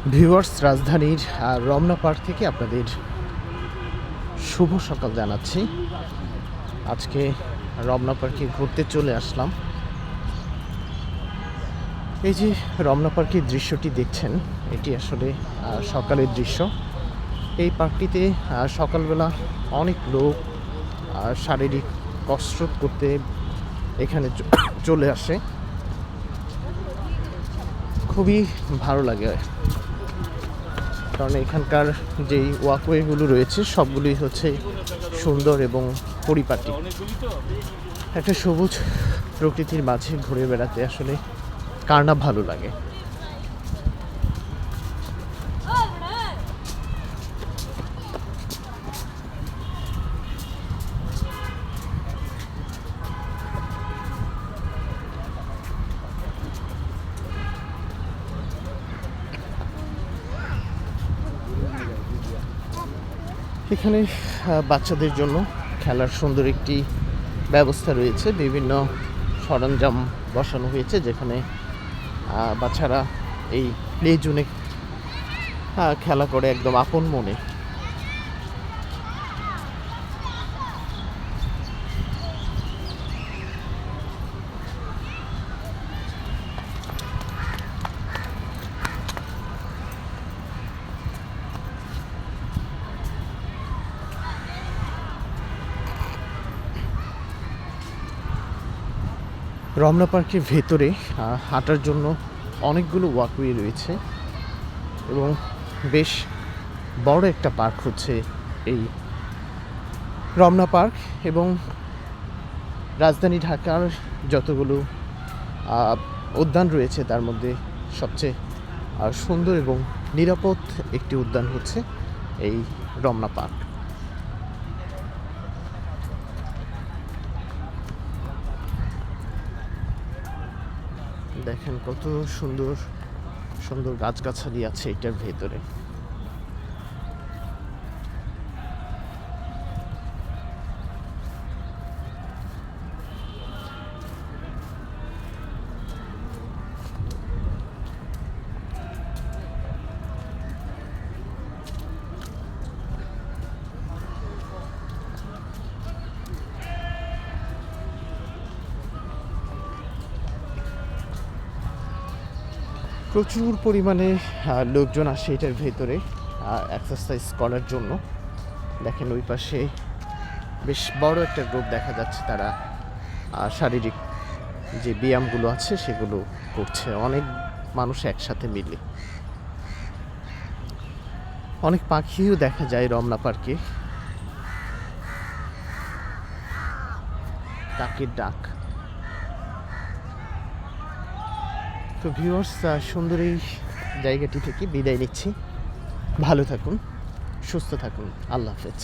Viewers, রাজধানীর Ramna park থেকে আপনাদের শুভ সকাল জানাচ্ছি। আজকে রমনা পার্কে ঘুরতে চলে আসলাম। এই যে রমনা পার্কের দৃশ্যটি দেখছেন, এটি আসলে সকালের দৃশ্য। এই পার্কটিতে সকালবেলা অনেক লোক শারীরিক কসরত করতে এখানে চলে আসে। খুবই ভালো লাগে, কারণ এখানকার যেই ওয়াকওয়েগুলো রয়েছে সবগুলোই হচ্ছে সুন্দর এবং পরিপাটি। একটা সবুজ প্রকৃতির মাঝে ঘুরে বেড়াতে আসলে কার না ভালো লাগে। এখানে বাচ্চাদের জন্য খেলার সুন্দর একটি ব্যবস্থা রয়েছে। বিভিন্ন সরঞ্জাম বসানো হয়েছে, যেখানে বাচ্চারা এই প্লে জোনে খেলা করে একদম আপন মনে। রমনা পার্কের ভেতরে হাঁটার জন্য অনেকগুলো ওয়াকওয়ে রয়েছে এবং বেশ বড় একটা পার্ক হচ্ছে এই রমনা পার্ক। এবং রাজধানী ঢাকার যতগুলো উদ্যান রয়েছে তার মধ্যে সবচেয়ে সুন্দর এবং নিরাপদ একটি উদ্যান হচ্ছে এই রমনা পার্ক। দেখেন কত সুন্দর সুন্দর গাছগাছালি আছে এটার ভেতরে। প্রচুর পরিমাণে লোকজন আসে এটার ভেতরে এক্সারসাইজ করার জন্য। দেখেন ওই পাশে বেশ বড় একটা গ্রুপ দেখা যাচ্ছে, তারা শারীরিক যে ব্যায়ামগুলো আছে সেগুলো করছে। অনেক মানুষ একসাথে মিলে। অনেক পাখিও দেখা যায় রমনা পার্কে, কাকের ডাক। তো ভিউয়ার্স, সুন্দর এই জায়গাটি থেকে বিদায় নিচ্ছি। ভালো থাকুন, সুস্থ থাকুন, আল্লাহ হাফেজ।